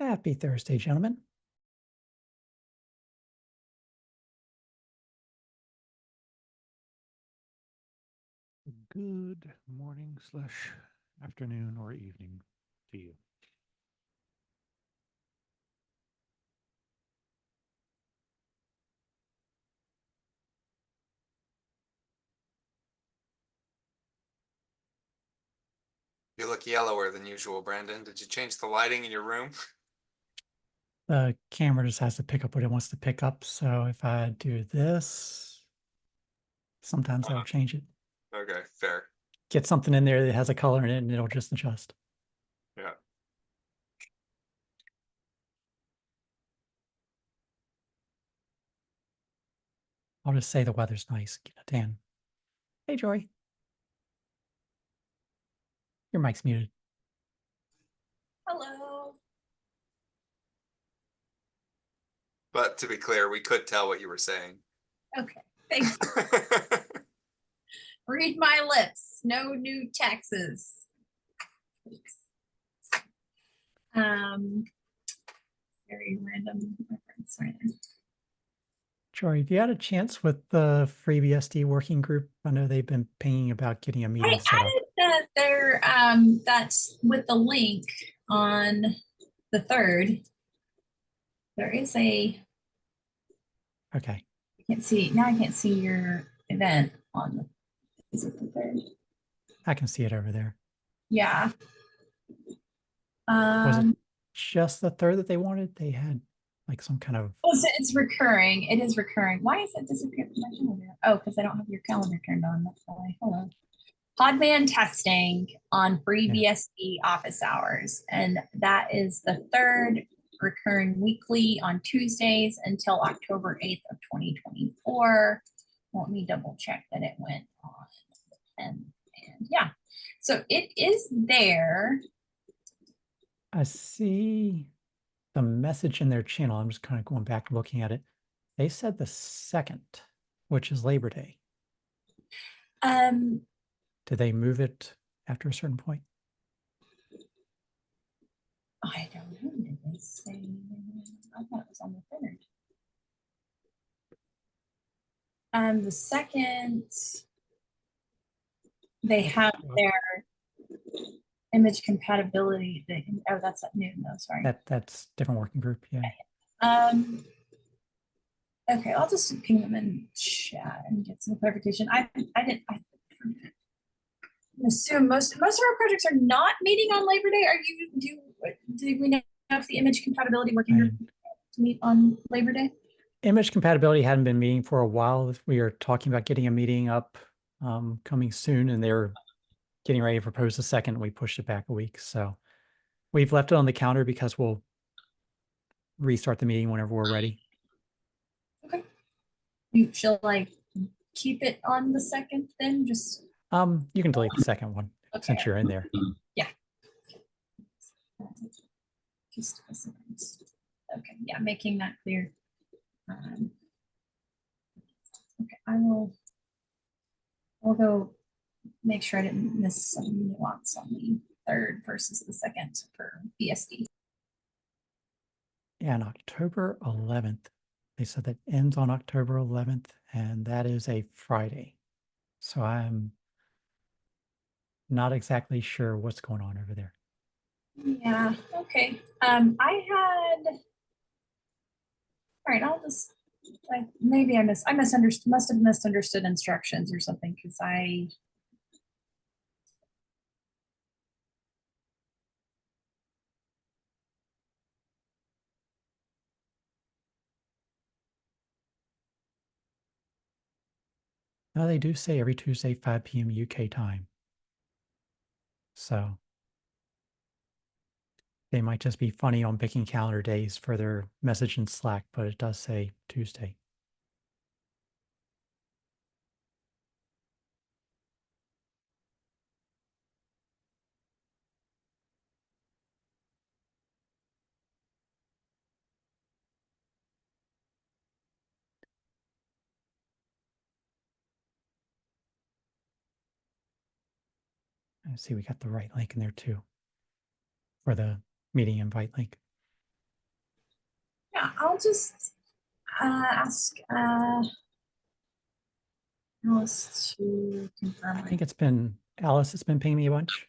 Happy Thursday, gentlemen. Good morning / afternoon or evening to you. You look yellower than usual, Brandon. Did you change the lighting in your room? The camera just has to pick up what it wants to pick up. So if I do this, sometimes that'll change it. Okay, fair. Get something in there that has a color in it and it'll just adjust. Yeah. I'll just say the weather's nice. Get a tan. Hey, Joy. Your mic's muted. Hello. But to be clear, we could tell what you were saying. Okay, thank you. Read my lips. No new taxes. Very random reference right there. Joy, have you had a chance with the FreeBSD working group? I know they've been pinging about getting a meeting set up. I added that there, that's with the link on the 3rd. There is a, Okay. I can't see, now I can't see your event on the, is it the 3rd? I can see it over there. Yeah. Was it just the 3rd that they wanted? They had like some kind of. Oh, so it's recurring. It is recurring. Why is it disappearing from my calendar? Oh, because I don't have your calendar turned on. That's why. Hello. Podman testing on FreeBSD office hours. And that is the 3rd, recurring weekly on Tuesdays until October 8th of 2024. Let me double check that it went on. And yeah, so it is there. I see the message in their channel. I'm just kind of going back and looking at it. They said the 2nd, which is Labor Day. Did they move it after a certain point? I don't know. Did they say? I thought it was on the 3rd. The 2nd, they have their image compatibility thing. Oh, that's at noon though, sorry. That's different working group, yeah. Okay, I'll just ping them in chat and get some clarification. I assume most of our projects are not meeting on Labor Day. Are you do we know if the image compatibility working group to meet on Labor Day? Image compatibility hadn't been meeting for a while. We are talking about getting a meeting up coming soon, and they're getting ready to propose the 2nd. We pushed it back a week. So we've left it on the calendar because we'll restart the meeting whenever we're ready. Okay. Shall I keep it on the 2nd then? Just you can delete the 2nd one since you're in there. Yeah. Just a second. Okay, yeah, making that clear. Okay, I'll go make sure I didn't miss some nuance on the 3rd versus the 2nd for BSD. Yeah, on October 11th. They said that ends on October 11th, and that is a Friday. So I'm not exactly sure what's going on over there. Yeah, okay. I had, all right, I'll just, maybe I misunderstood, must have misunderstood instructions or something, because Now they do say every Tuesday, 5 p.m. UK time. So they might just be funny on picking calendar days for their message in Slack, but it does say Tuesday. I see we got the right link in there too for the meeting invite link. Yeah, I'll just ask Alice to confirm. I think it's been Alice that's been pinging me a bunch.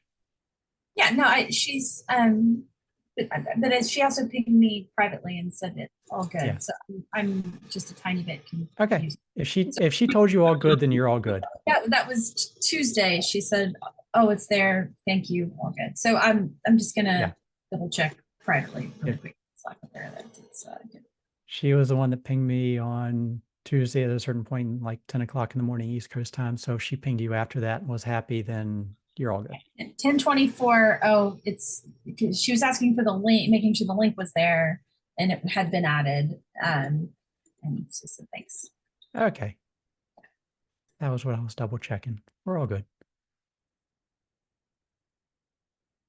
Yeah, no, she's but as she also pinged me privately and said it's all good. Yeah. So I'm just a tiny bit confused. Okay. If she told you all good, then you're all good. That was Tuesday. She said, "Oh, it's there. Thank you. All good." So I'm just gonna Yeah. double check privately really Yeah. quick. Slack with her that it's good. She was the one that pinged me on Tuesday at a certain point, like 10 o'clock in the morning, East Coast time. So if she pinged you after that and was happy, then you're all good. 10:24. Oh, it's because she was asking for the link, making sure the link was there and it had been added. And she said thanks. Okay. That was what I was double checking. We're all good.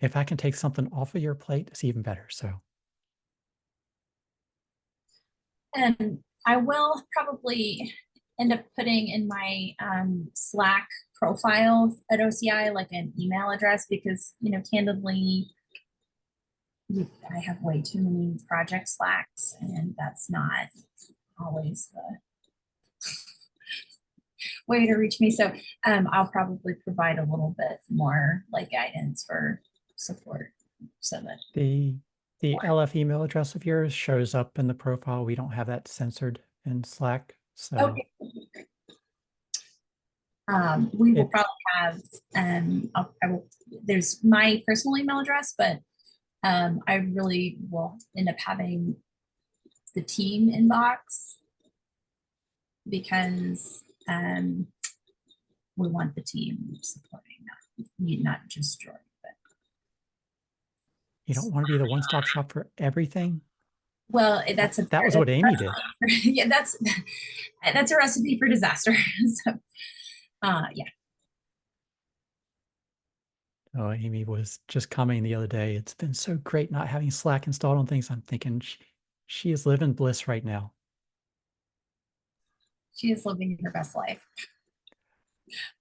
If I can take something off of your plate, it's even better. So And I will probably end up putting in my Slack profile at OCI like an email address because, you know, candidly, I have way too many project Slacks and that's not always the way to reach me. So I'll probably provide a little bit more like guidance for support so that the LF email address of yours shows up in the profile. We don't have that censored in Slack. So okay. We will It- probably have I will there's my personal email address, but I really will end up having the team inbox because we want the team supporting, not just Joy, but you don't want to be the one-stop shop for everything. well, that's a That was what Amy did. yeah, that's a recipe for disaster. So yeah. Oh, Amy was just commenting the other day. It's been so great not having Slack installed on things. I'm thinking she is living bliss right now. She is living her best life.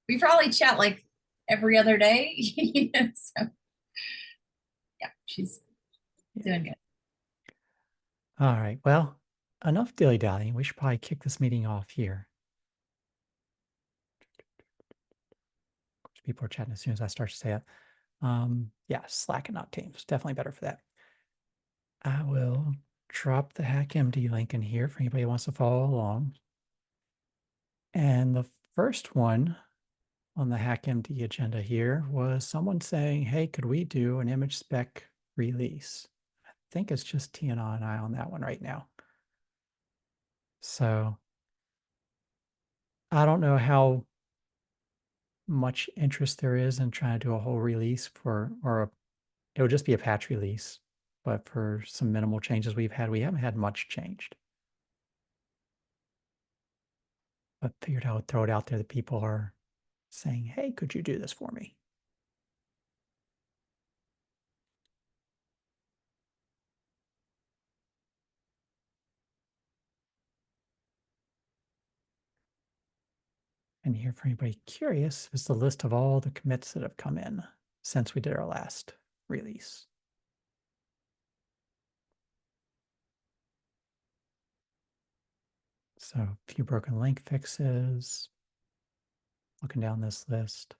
We probably chat like every other day. So yeah, she's doing good. All right. Well, enough dilly-dallying. We should probably kick this meeting off here. People are chatting as soon as I start to say it. Yeah, Slack and not Teams. Definitely better for that. I will drop the HackMD link in here for anybody who wants to follow along. And the first one on the HackMD agenda here was someone saying, hey, could we do an image spec release? I think it's just Tiana and I on that one right now. So I don't know how much interest there is in trying to do a whole release it would just be a patch release, but for some minimal changes we haven't had much changed. But figured I would throw it out there that people are saying, hey, could you do this for me? And here, for anybody curious, is the list of all the commits that have come in since we did our last release. So a few broken link fixes. Looking down this list.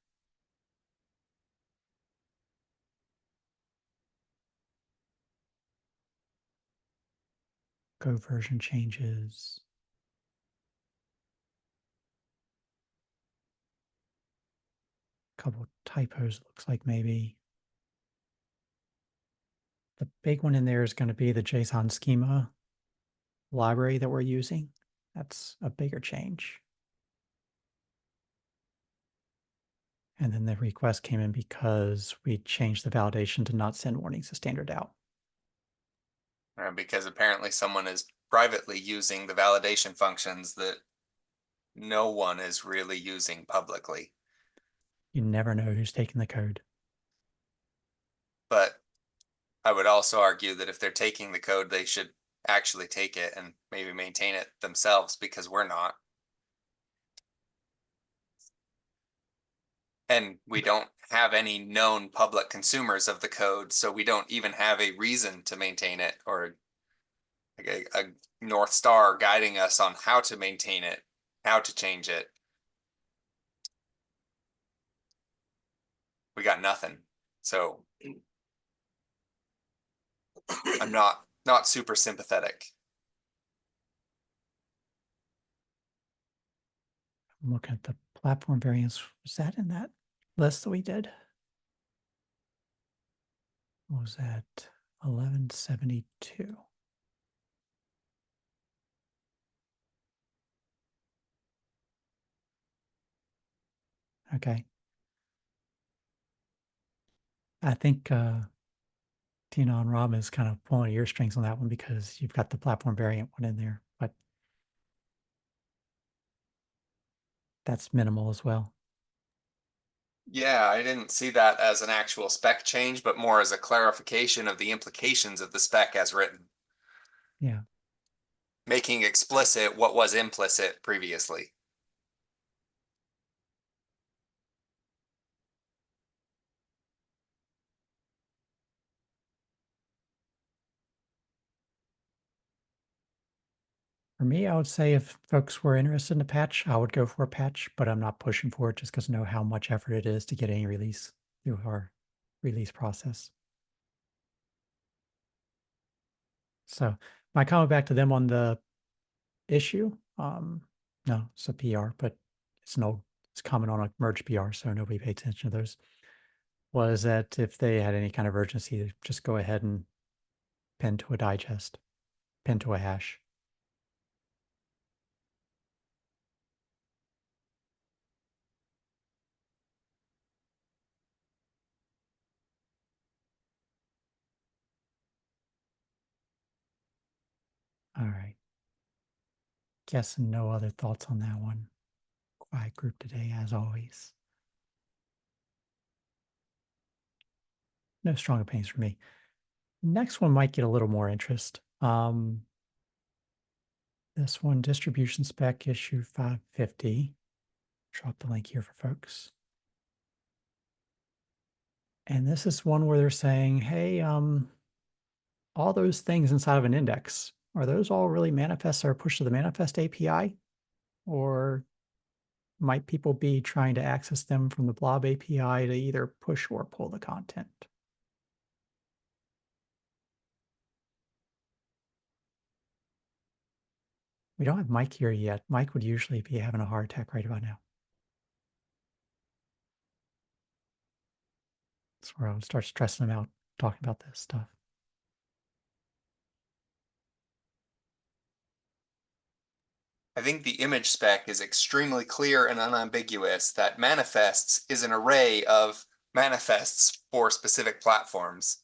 Go version changes. Couple typos, looks like maybe. The big one in there is going to be the JSON schema library that we're using. That's a bigger change. And then the request came in because we changed the validation to not send warnings to standard out. Because apparently someone is privately using the validation functions that no one is really using publicly. You never know who's taking the code. But I would also argue that if they're taking the code, they should actually take it and maybe maintain it themselves, because we're not. And we don't have any known public consumers of the code, so we don't even have a reason to maintain it or a North Star guiding us on how to maintain it, how to change it. We got nothing. So I'm not super sympathetic. I'm looking at the platform variance. Was that in that list that we did? What was that? 1172. Okay. I think Tina and Rob is kind of pulling your strings on that one because you've got the platform variant one in there, but that's minimal as well. Yeah, I didn't see that as an actual spec change, but more as a clarification of the implications of the spec as written, Yeah. making explicit what was implicit previously. For me, I would say if folks were interested in a patch, I would go for a patch, but I'm not pushing for it just because I know how much effort it is to get any release through our release process. So my comment back to them on the issue, no, it's a PR, but it's comment on a merge PR, so nobody paid attention to those, was that if they had any kind of urgency, just go ahead and pin to a digest, pin to a hash. All right. Guess no other thoughts on that one. Quiet group today, as always. No strong opinions for me. Next one might get a little more interest. This one, distribution spec issue 550. Drop the link here for folks. And this is one where they're saying, hey, all those things inside of an index, are those all really manifests or push to the manifest API? Or might people be trying to access them from the blob API to either push or pull the content? We don't have Mike here yet. Mike would usually be having a heart attack right about now. That's where I would start stressing him out talking about this stuff. I think the image spec is extremely clear and unambiguous that manifests is an array of manifests for specific platforms.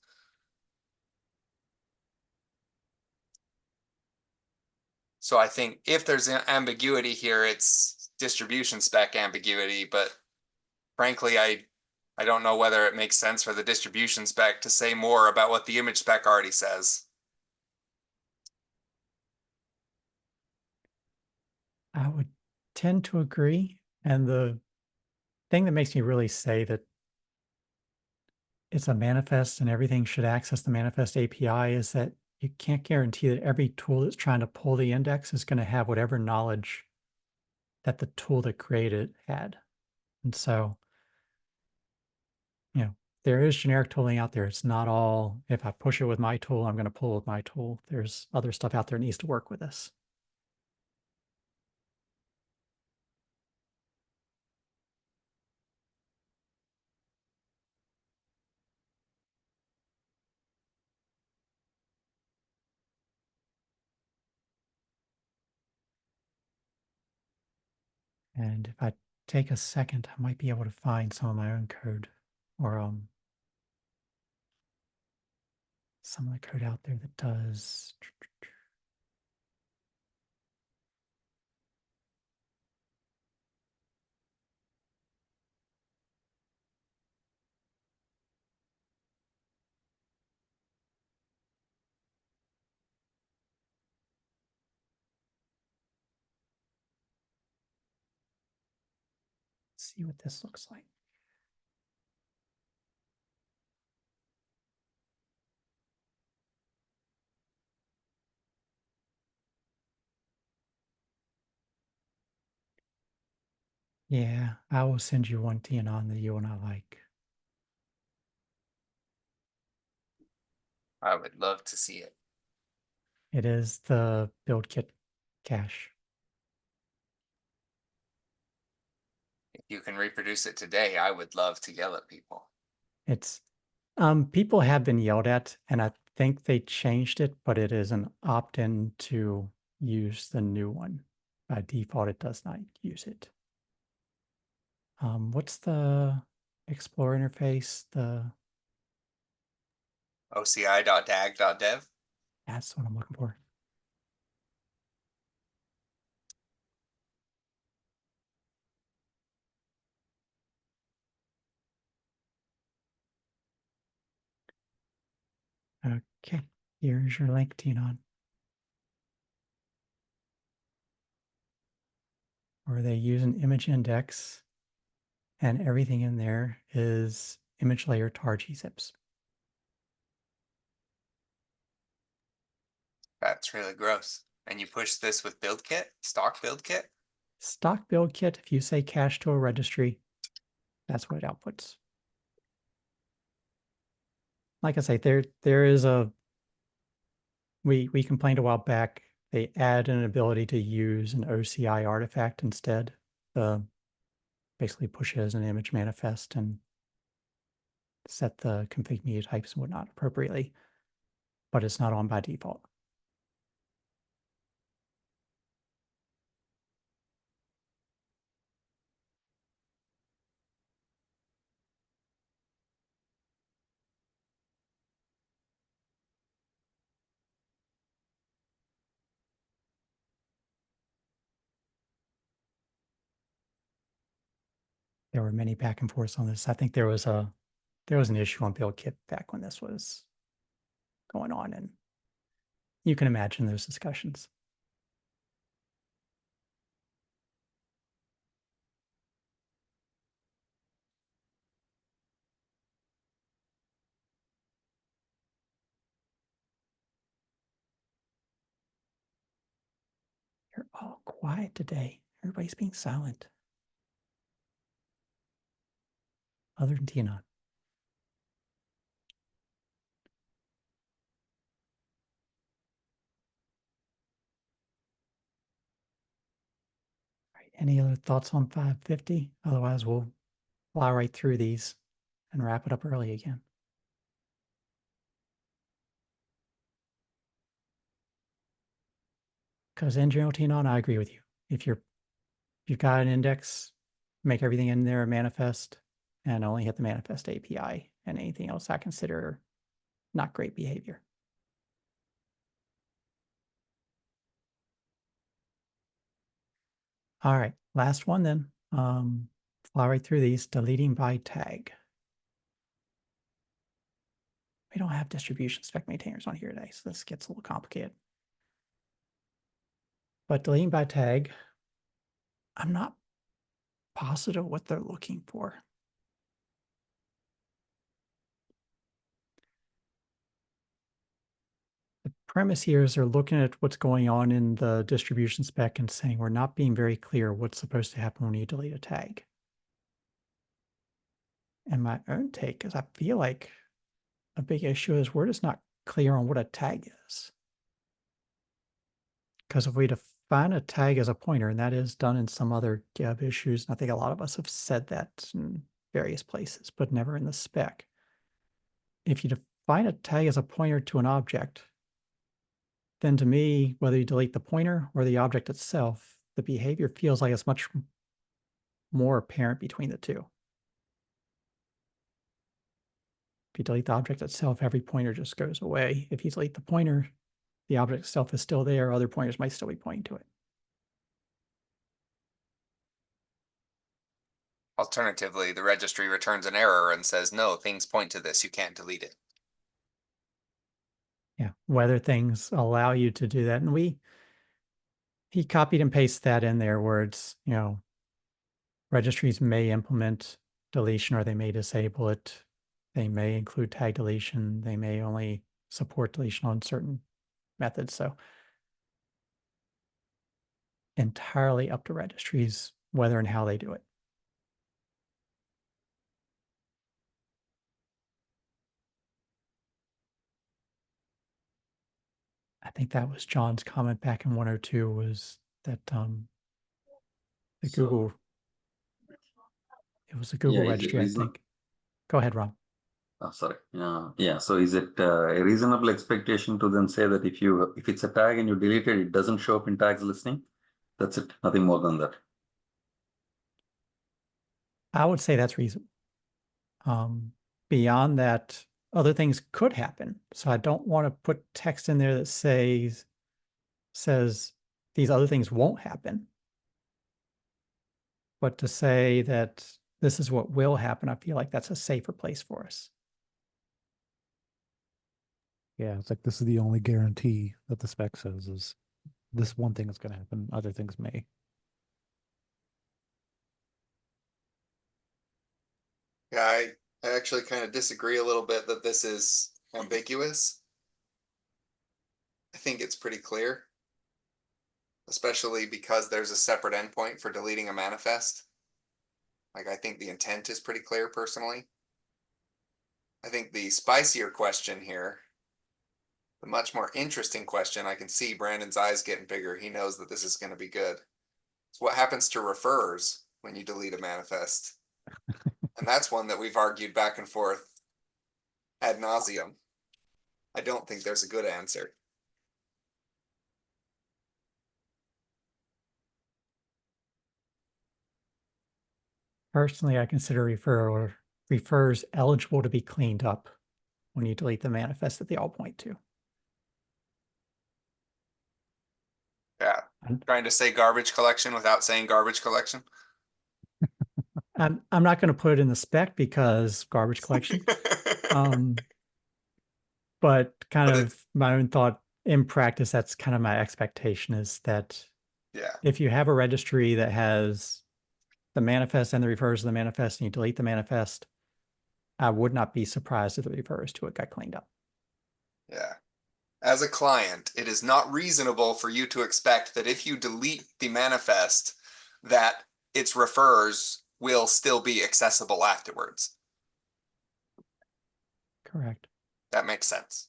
So I think if there's an ambiguity here, it's distribution spec ambiguity, but frankly, I don't know whether it makes sense for the distribution spec to say more about what the image spec already says. I would tend to agree. And the thing that makes me really say that it's a manifest and everything should access the manifest API is that you can't guarantee that every tool that's trying to pull the index is going to have whatever knowledge that the tool that created had. And so, you know, there is generic tooling out there. It's not all, if I push it with my tool, I'm going to pull with my tool. There's other stuff out there that needs to work with this. And if I take a second, I might be able to find some of my own code or some of the code out there that does. See what this looks like. Yeah, I will send you one, Tianon, that you and I like. I would love to see it. It is the build kit cache. If you can reproduce it today, I would love to yell at people. It's people have been yelled at, and I think they changed it, but it is an opt-in to use the new one. By default, it does not use it. What's the Explorer interface? OCI.dag.dev. That's what I'm looking for. Okay, here's your link, Tinon. Where they use an image index, and everything in there is image layer tar gzips. That's really gross. And you push this with build kit, stock build kit. Stock build kit, if you say cache to a registry, that's what it outputs. Like I say, there is a we complained a while back. They add an ability to use an OCI artifact instead. Basically push it as an image manifest and set the config media types and whatnot appropriately, but it's not on by default. There were many back and forths on this. I think there was an issue on build kit back when this was going on, and you can imagine those discussions. You're all quiet today. Everybody's being silent. Other than Tina. All right, any other thoughts on 550? Otherwise, we'll fly right through these and wrap it up early again. Because in general, Tina, I agree with you. If you've got an index, make everything in there a manifest and only hit the manifest API, and anything else I consider not great behavior. All right, last one then. Fly right through these, deleting by tag. We don't have distribution spec maintainers on here today, so this gets a little complicated. But deleting by tag, I'm not positive what they're looking for. The premise here is they're looking at what's going on in the distribution spec and saying we're not being very clear what's supposed to happen when you delete a tag. And my own take is I feel like a big issue is we're just not clear on what a tag is. Because if we define a tag as a pointer, and that is done in some other Geb issues, and I think a lot of us have said that in various places, but never in the spec. If you define a tag as a pointer to an object, then to me, whether you delete the pointer or the object itself, the behavior feels like it's much more apparent between the two. If you delete the object itself, every pointer just goes away. If you delete the pointer, the object itself is still there. Other pointers might still be pointing to it. Alternatively, the registry returns an error and says, no, things point to this, you can't delete it. Yeah, whether things allow you to do that. And he copied and pasted that in there where it's, registries may implement deletion or they may disable it. They may include tag deletion. They may only support deletion on certain methods. So entirely up to registries, whether and how they do it. I think that was John's comment back in 102 was that the So- Google, it was the Google is it registry, I reason- think. Go ahead, Rob. Oh, sorry. Yeah. So is it a reasonable expectation to then say that if it's a tag and you delete it, it doesn't show up in tags listing? That's it. Nothing more than that. I would say that's reasonable. Beyond that, other things could happen. So I don't want to put text in there that says these other things won't happen. But to say that this is what will happen, I feel like that's a safer place for us. Yeah, it's like this is the only guarantee that the spec says is this one thing is going to happen. Other things may. Yeah, I actually kind of disagree a little bit that this is ambiguous. I think it's pretty clear. Especially because there's a separate endpoint for deleting a manifest. Like, I think the intent is pretty clear personally. I think the spicier question here, the much more interesting question, I can see Brandon's eyes getting bigger. He knows that this is going to be good. It's what happens to refers when you delete a manifest. And that's one that we've argued back and forth ad nauseum. I don't think there's a good answer. Personally, I consider refers eligible to be cleaned up when you delete the manifest that they all point to. Yeah. I'm trying to say garbage collection without saying garbage collection. I'm not going to put it in the spec because garbage collection. But kind But of my own thought in practice, that's kind of my expectation is that yeah. if you have a registry that has the manifest and the refers to the manifest and you delete the manifest, I would not be surprised if the refers to it got cleaned up. Yeah. As a client, it is not reasonable for you to expect that if you delete the manifest, that its refers will still be accessible afterwards. Correct. That makes sense.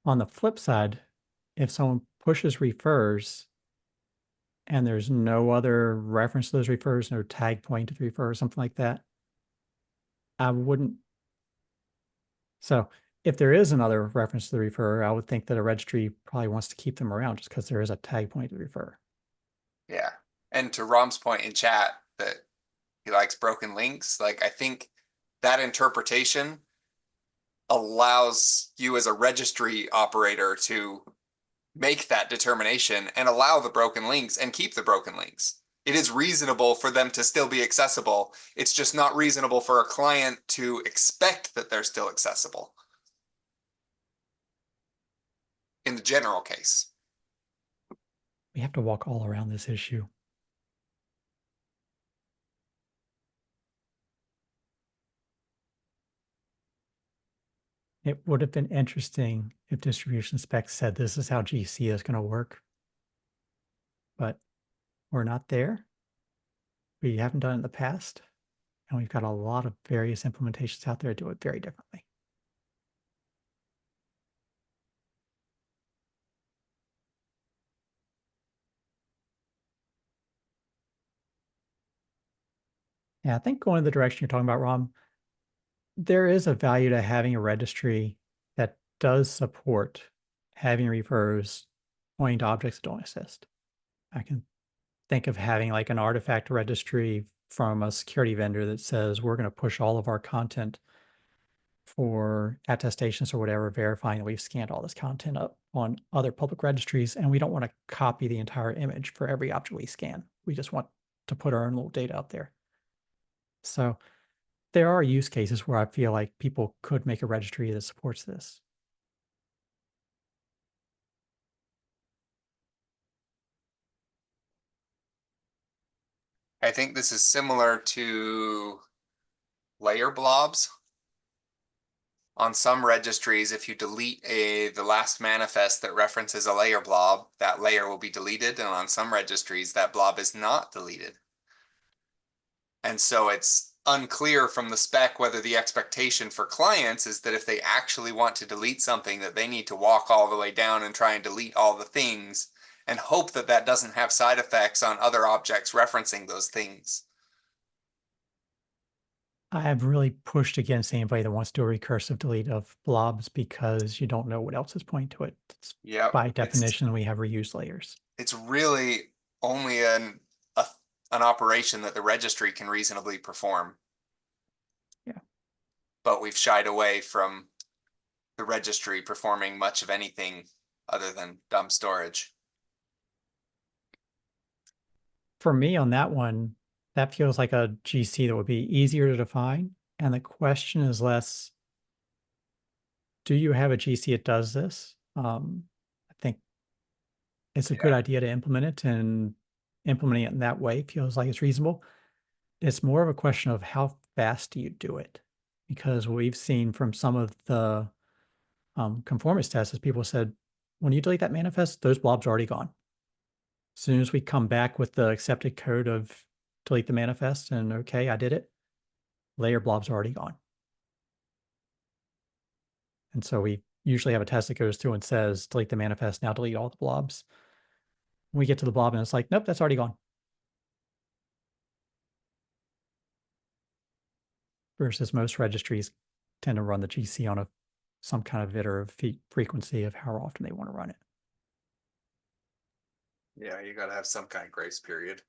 On the flip side, if someone pushes refers and there's no other reference to those refers, no tag point to the refer, something like that, I wouldn't. So if there is another reference to the refer, I would think that a registry probably wants to keep them around just because there is a tag point to the refer. Yeah. And to Rom's point in chat that he likes broken links, like I think that interpretation allows you as a registry operator to make that determination and allow the broken links and keep the broken links. It is reasonable for them to still be accessible. It's just not reasonable for a client to expect that they're still accessible. In the general case. We have to walk all around this issue. It would have been interesting if distribution specs said this is how GC is going to work. But we're not there. We haven't done it in the past. And we've got a lot of various implementations out there that do it very differently. Yeah, I think going in the direction you're talking about, Rom, there is a value to having a registry that does support having refers pointing to objects that don't exist. I can think of having like an artifact registry from a security vendor that says we're going to push all of our content for attestations or whatever, verifying that we've scanned all this content up on other public registries, and we don't want to copy the entire image for every object we scan. We just want to put our own little data up there. So there are use cases where I feel like people could make a registry that supports this. I think this is similar to layer blobs. On some registries, if you delete the last manifest that references a layer blob, that layer will be deleted. And on some registries, that blob is not deleted. And so it's unclear from the spec whether the expectation for clients is that if they actually want to delete something, that they need to walk all the way down and try and delete all the things and hope that that doesn't have side effects on other objects referencing those things. I have really pushed against anybody that wants to do a recursive delete of blobs because you don't know what else is pointing to it. It's, Yeah, by definition, we have reuse layers. it's really only an operation that the registry can reasonably perform. Yeah. But we've shied away from the registry performing much of anything other than dumb storage. For me on that one, that feels like a GC that would be easier to define. And the question is less, do you have a GC that does this? I think it's a good idea to implement it, and implementing it in that way feels like it's reasonable. It's more of a question of how fast do you do it? Because what we've seen from some of the conformance tests is people said, when you delete that manifest, those blobs are already gone. As soon as we come back with the accepted code of delete the manifest and okay, I did it, layer blobs are already gone. And so we usually have a test that goes through and says, delete the manifest, now delete all the blobs. We get to the blob and it's like, nope, that's already gone. Versus most registries tend to run the GC on some kind of iterative frequency of how often they want to run it. Yeah, you got to have some kind of grace period.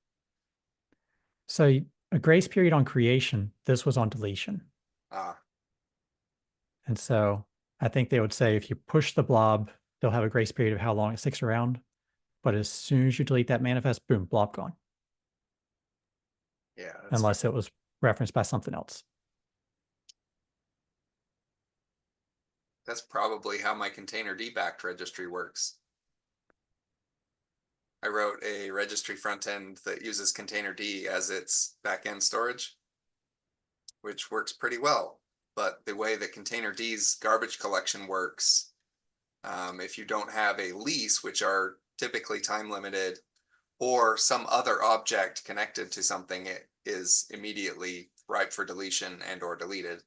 So a grace period on creation, this was on deletion. And so I think they would say if you push the blob, they'll have a grace period of how long it sticks around. But as soon as you delete that manifest, boom, blob gone. Yeah. Unless it was referenced by something else. That's probably how my container backed registry works. I wrote a registry front end that uses container D as its backend storage, which works pretty well. But the way that container D's garbage collection works, if you don't have a lease, which are typically time limited, or some other object connected to something, it is immediately ripe for deletion and or deleted.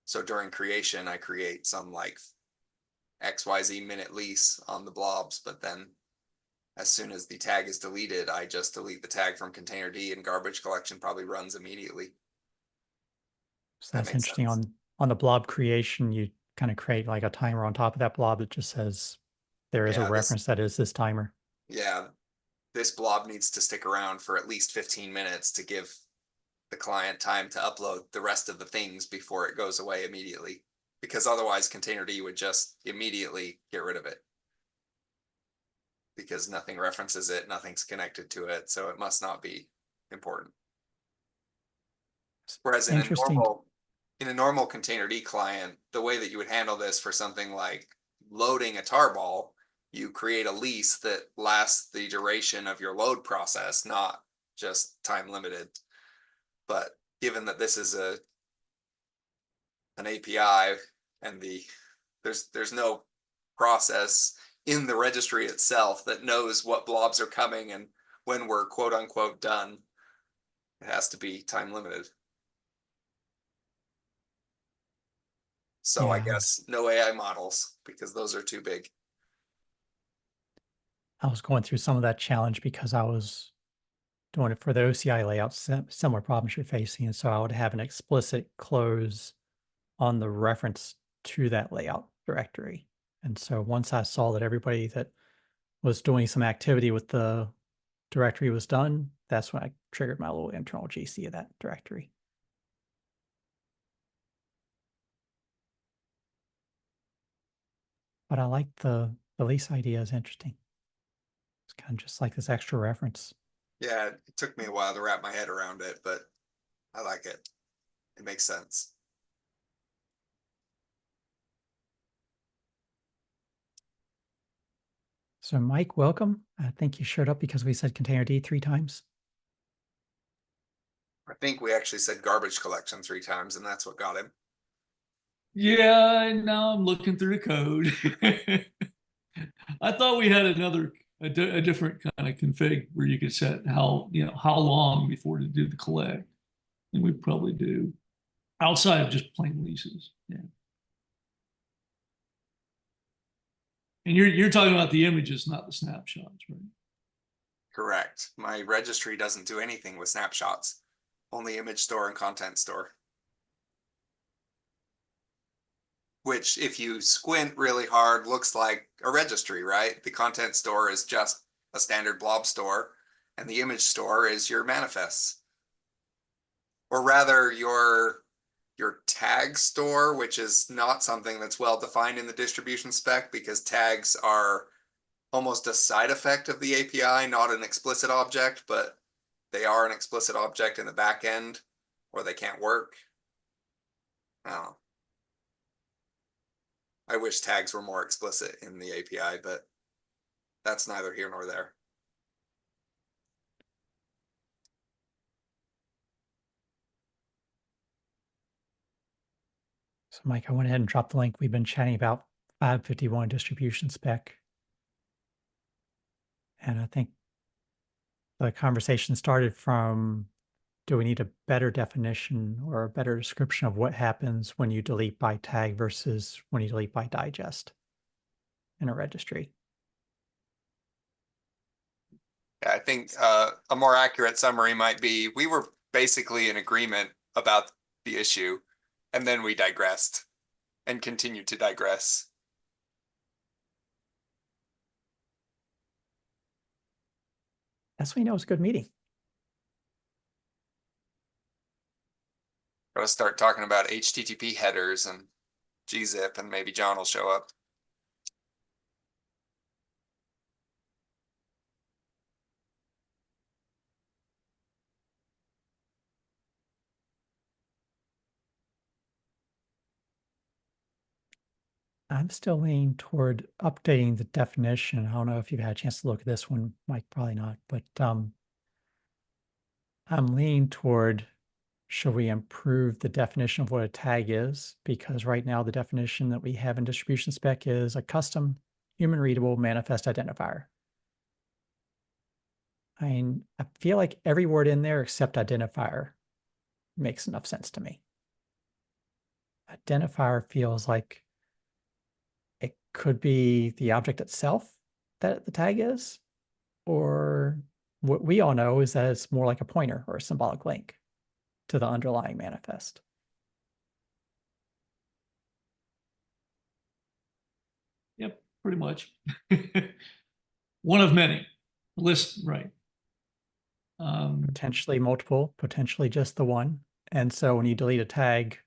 So during creation, I create some like XYZ minute lease on the blobs, but then as soon as the tag is deleted, I just delete the tag from container D and garbage collection probably runs immediately. So that's interesting. On the blob creation, you kind of create like a timer on top of that blob that just says there is a reference that is this timer. Yeah, this blob needs to stick around for at least 15 minutes to give the client time to upload the rest of the things before it goes away immediately, because otherwise container D would just immediately get rid of it because nothing references it, nothing's connected to it, so it must not be important. Whereas in a normal container D client, the way that you would handle this for something like loading a tarball, you create a lease that lasts the duration of your load process, not just time limited. But given that this is an API and there's no process in the registry itself that knows what blobs are coming and when we're quote unquote done, it has to be time limited. So I guess no AI models, because those are too big. I was going through some of that challenge because I was doing it for the OCI layout, similar problems you're facing. And so I would have an explicit close on the reference to that layout directory. And so once I saw that everybody that was doing some activity with the directory was done, that's when I triggered my little internal GC of that directory. But I like the lease idea is interesting. It's kind of just like this extra reference. Yeah, it took me a while to wrap my head around it, but I like it. It makes sense. So Mike, welcome. I think you showed up because we said container D 3 times. I think we actually said garbage collection 3 times, and that's what got him. Yeah, and now I'm looking through the code. I thought we had a different kind of config where you could set how long before to do the collect. And we probably do outside of just plain leases. Yeah. And you're talking about the images, not the snapshots, right? Correct. My registry doesn't do anything with snapshots, only image store and content store. Which, if you squint really hard, looks like a registry, right? The content store is just a standard blob store, and the image store is your manifests. Or rather, your tag store, which is not something that's well defined in the distribution spec, because tags are almost a side effect of the API, not an explicit object, but they are an explicit object in the back end, or they can't work. I don't know. I wish tags were more explicit in the API, but that's neither here nor there. So Mike, I went ahead and dropped the link. We've been chatting about 551 distribution spec. And I think the conversation started from, do we need a better definition or a better description of what happens when you delete by tag versus when you delete by digest in a registry? I think a more accurate summary might be, we were basically in agreement about the issue, and then we digressed and continued to digress. That's when you know it's a good meeting. Gotta start talking about HTTP headers and gzip, and maybe John will show up. I'm still leaning toward updating the definition. I don't know if you've had a chance to look at this one, Mike, probably not, but I'm leaning toward, should we improve the definition of what a tag is? Because right now the definition that we have in distribution spec is a custom human readable manifest identifier. I mean, I feel like every word in there except identifier makes enough sense to me. Identifier feels like it could be the object itself that the tag is, or what we all know is that it's more like a pointer or a symbolic link to the underlying manifest. Yep, pretty much. One of many. List, right. Potentially multiple, potentially just the one. And so when you delete a tag,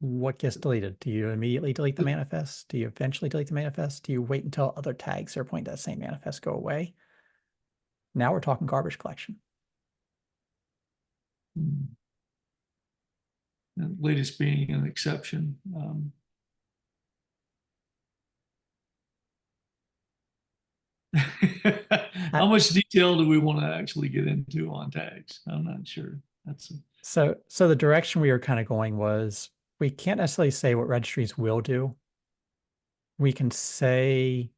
what gets deleted? Do you immediately delete the manifest? Do you eventually delete the manifest? Do you wait until other tags that are pointing to that same manifest go away? Now we're talking garbage collection. The latest being an exception. How much detail do we want to actually get into on tags? I'm not sure. So the direction we were kind of going was, we can't necessarily say what registries will do. We can say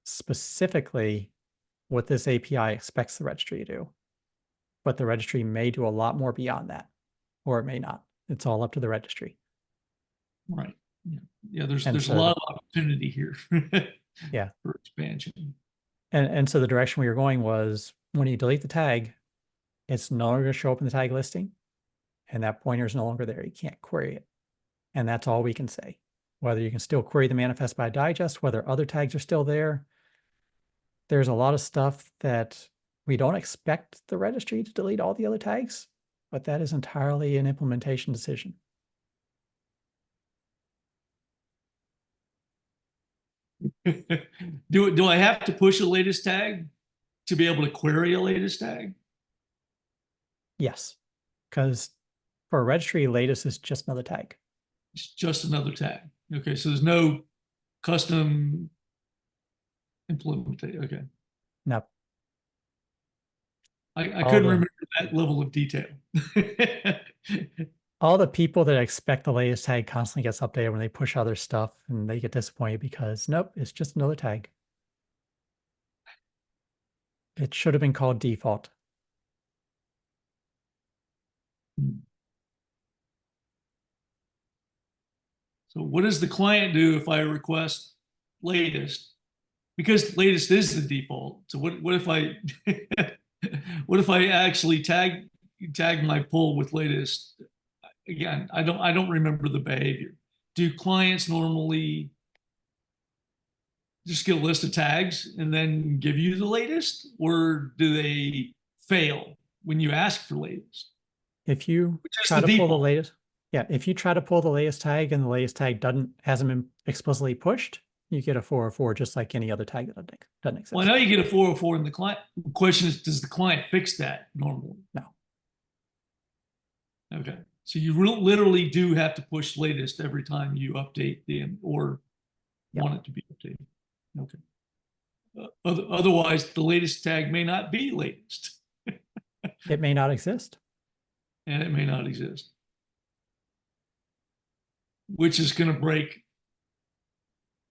specifically what this API expects the registry to do, but the registry may do a lot more beyond that, or it may not. It's all up to the registry. Right. Yeah. There's And a so lot of opportunity here. Yeah. For expansion. And so the direction we were going was, when you delete the tag, it's no longer going to show up in the tag listing, and that pointer is no longer there. You can't query it. And that's all we can say. Whether you can still query the manifest by digest, whether other tags are still there. There's a lot of stuff that we don't expect the registry to delete all the other tags, but that is entirely an implementation decision. Do I have to push a latest tag to be able to query a latest tag? Yes, because for a registry, latest is just another tag. It's just another tag. Okay, so there's no custom implementation. Okay. Now, I couldn't remember that level of detail. all the people that expect the latest tag constantly gets updated when they push other stuff, and they get disappointed because nope, it's just another tag. It should have been called default. So what does the client do if I request latest? Because latest is the default. So what if I what if I actually tag my pull with latest? Again, I don't remember the behavior. Do clients normally just get a list of tags and then give you the latest, or do they fail when you ask for latest? If you Which is try the to pull the default. latest, yeah, if you try to pull the latest tag and the latest tag hasn't been explicitly pushed, you get a 404 just like any other tag that doesn't exist. Well, I know you get a 404 in the client. The question is, does the client fix that normally? No. Okay. So you literally do have to push latest every time you update or Yep. want it to be updated. Okay. Otherwise, the latest tag may not be latest, It may not exist. and it may not exist, which is going to break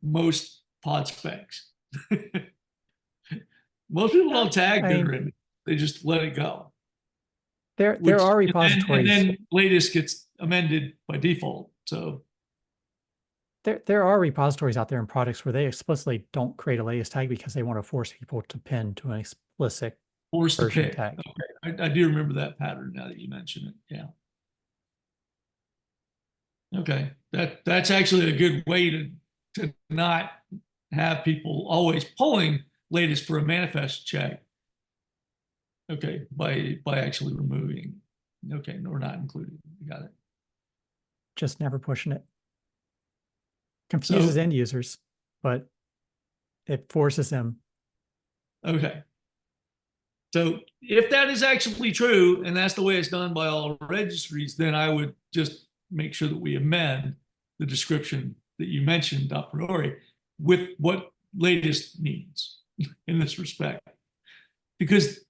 most pod specs. Most people don't tag I their mean, image; they just let it go. There Which- are and repositories. then latest gets amended by default. So There are repositories out there in products where they explicitly don't create a latest tag because they want to force people to pin to an explicit force to version pick. tag. Okay. I do remember that pattern now that you mention it. Yeah. Okay. That's actually a good way to not have people always pulling latest for a manifest check. Okay, by actually removing. Okay, or not including. Got it. Just never pushing it. Confuses So- end users, but it forces them. Okay. So if that is actually true, and that's the way it's done by all registries, then I would just make sure that we amend the description that you mentioned a priori with what latest means in this respect. Because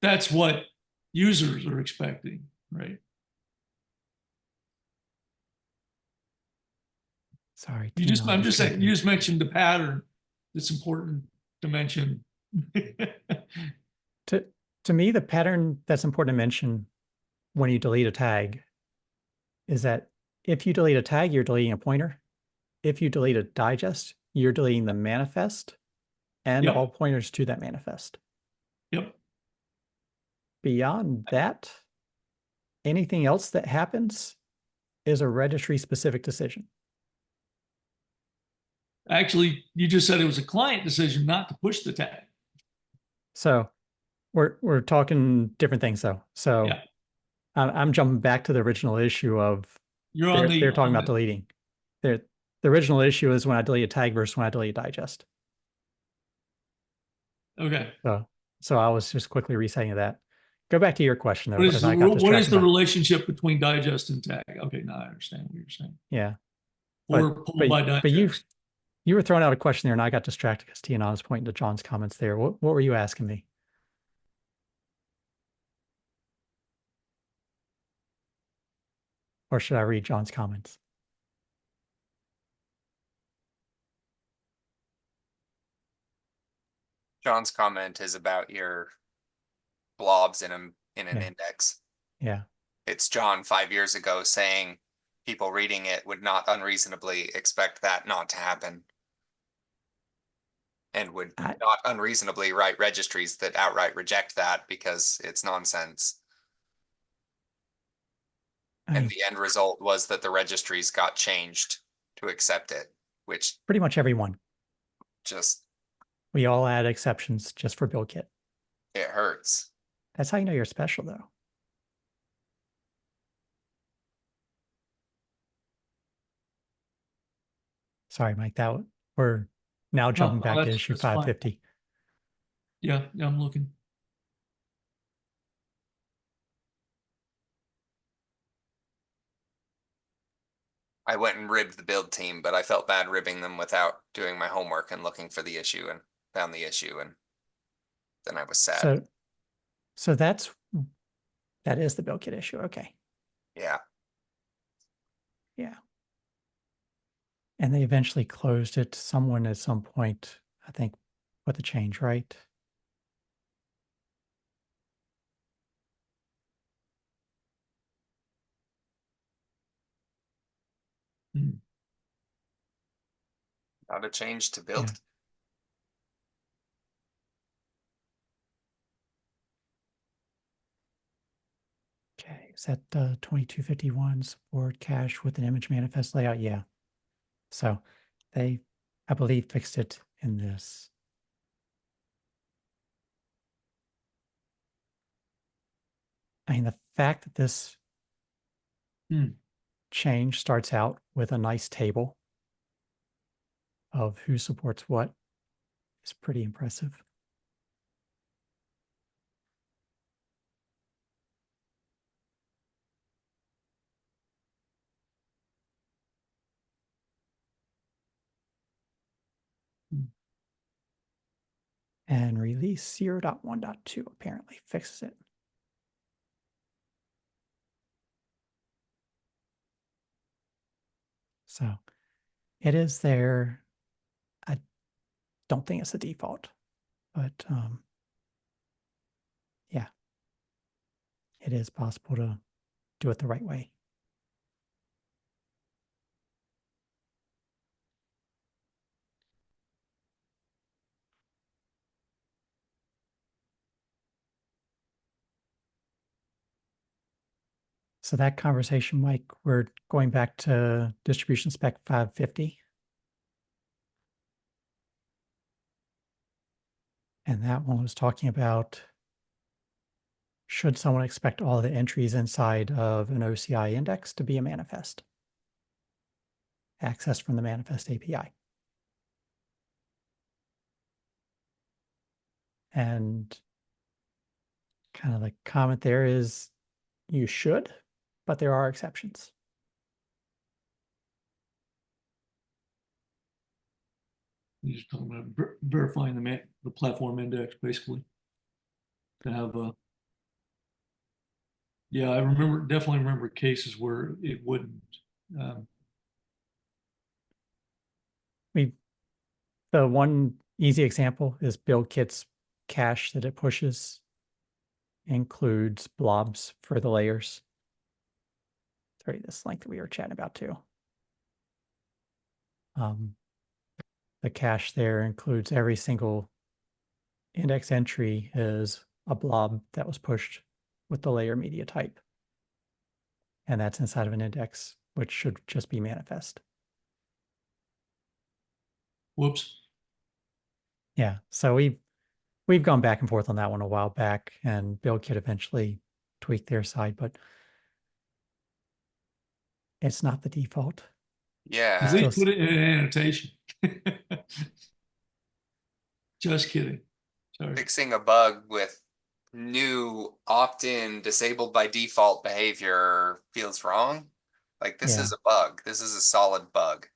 that's what users are expecting, right? Sorry, I'm just saying, you just mentioned the pattern that's important to mention. To me, the pattern that's important to mention when you delete a tag is that if you delete a tag, you're deleting a pointer. If you delete a digest, you're deleting the manifest and Yep. all pointers to that manifest. Yep. Beyond that, anything else that happens is a registry specific decision. Actually, you just said it was a client decision not to push the tag. So we're talking different things though. So Yeah. I'm jumping back to the original issue of You're on the they're talking about deleting. The original issue is when I delete a tag versus when I delete a digest. Okay. So I was just quickly resetting that. Go back to your question though, What is because the, I got what is distracted the by- relationship between digest and tag? Okay, now I understand what you're saying. Yeah. Or pull by digest. But you were throwing out a question there and I got distracted because Tina was pointing to John's comments there. What were you asking me? Or should I read John's comments? John's comment is about your blobs in an Yeah. index. Yeah. It's John 5 years ago saying people reading it would not unreasonably expect that not to happen. And would not unreasonably write registries that outright reject that because it's nonsense. And the end result was that the registries got changed to accept it, which Pretty much everyone. just, We all add exceptions just for build kit. it hurts. That's how you know you're special though. Sorry, Mike, we're now jumping back to issue that's fine. 550. Yeah, I'm looking. I went and ribbed the build team, but I felt bad ribbing them without doing my homework and looking for the issue and found the issue, and then I was sad. So that is the build kit issue. Okay. Yeah. Yeah. And they eventually closed it. Someone at some point, I think, put the change right. Hmm. Not a change to build. Yeah. Okay, is that 2251 support cache with an image manifest layout? Yeah. So they, I believe, fixed it in this. I mean, the fact that this change starts out with a nice table of who supports what is pretty impressive. And release 0.1.2 apparently fixes it. So it is there. I don't think it's the default, but yeah, it is possible to do it the right way. So that conversation, Mike, we're going back to distribution spec 550. And that one was talking about, should someone expect all the entries inside of an OCI index to be a manifest? Accessed from the manifest API. And kind of the comment there is, you should, but there are exceptions. You're just talking about verifying the platform index, basically. To have a, yeah, I definitely remember cases where it wouldn't. The one easy example is build kit's cache that it pushes includes blobs for the layers. Sorry, this link that we were chatting about too. The cache there includes every single index entry is a blob that was pushed with the layer media type. And that's inside of an index, which should just be manifest. Whoops. Yeah, so we've gone back and forth on that one a while back, and BuildKit eventually tweaked their side, but it's not the default. Yeah. At least put it in an annotation. Just kidding. Sorry. Fixing a bug with new opt-in disabled by default behavior feels wrong. Like this is a bug. This is a solid bug.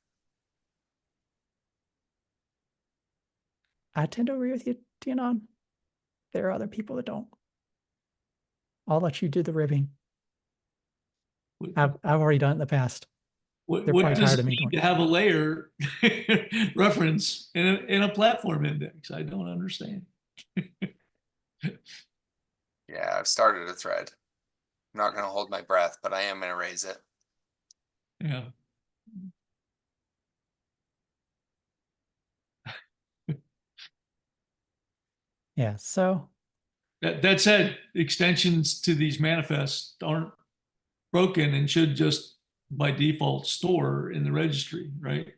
I tend to agree with you, Tianon. There are other people that don't. I'll let you do the ribbing. I've already done it in the past. What probably does tired it of me mean doing to it. have a layer reference in a platform index? I don't understand. Yeah, I've started a thread. I'm not going to hold my breath, but I am going to raise it. Yeah. Yeah, so That said, extensions to these manifests aren't broken and should just by default store in the registry, right?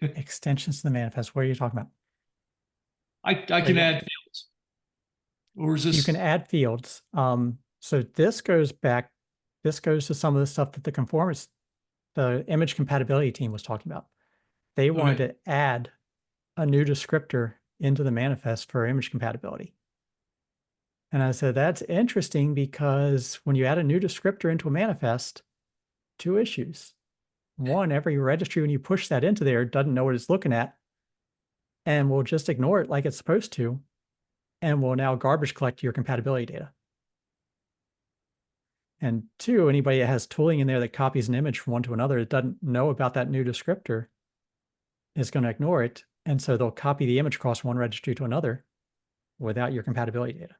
extensions to the manifest, what are you talking about? I can add fields. Or is this? You can add fields. So this goes to some of the stuff that the image compatibility team was talking about. They wanted to add a new descriptor into the manifest for image compatibility. And I said, that's interesting because when you add a new descriptor into a manifest, two issues. One, every registry, when you push that into there, doesn't know what it's looking at and will just ignore it like it's supposed to, and will now garbage collect your compatibility data. And two, anybody that has tooling in there that copies an image from one to another that doesn't know about that new descriptor is going to ignore it. And so they'll copy the image across one registry to another without your compatibility data.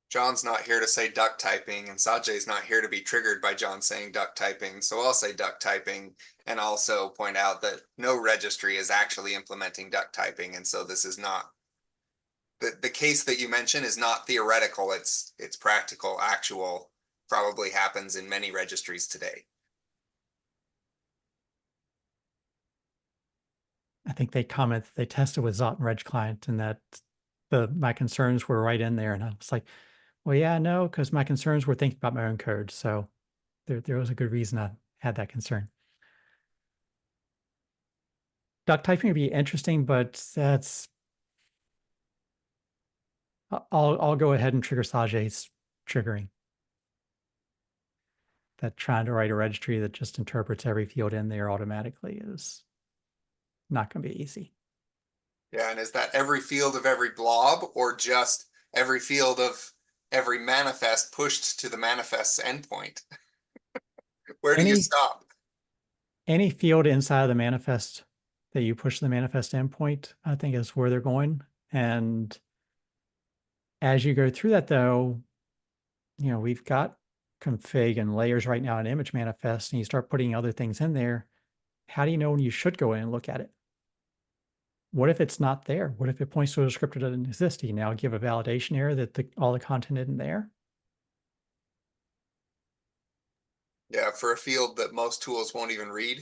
John's not here to say duck typing, and Sajay's not here to be triggered by John saying duck typing. So I'll say duck typing and also point out that no registry is actually implementing duck typing. And so this is not the case that you mentioned is not theoretical. It's practical, actual, probably happens in many registries today. I think they comment that they tested with Zot and Reg client and that my concerns were right in there. And I was like, well, yeah, no, because my concerns were thinking about my own code. So there was a good reason I had that concern. Duck typing would be interesting, but that's I'll go ahead and trigger Sajay's triggering. That trying to write a registry that just interprets every field in there automatically is not going to be easy. Yeah, and is that every field of every blob or just every field of every manifest pushed to the manifest's endpoint? Where do you stop? Any field inside of the manifest that you push to the manifest endpoint, I think is where they're going. And as you go through that though, you know, we've got config and layers right now in image manifest, and you start putting other things in there. How do you know when you should go in and look at it? What if it's not there? What if it points to a descriptor that doesn't exist? Do you now give a validation error that all the content isn't there? Yeah, for a field that most tools won't even read.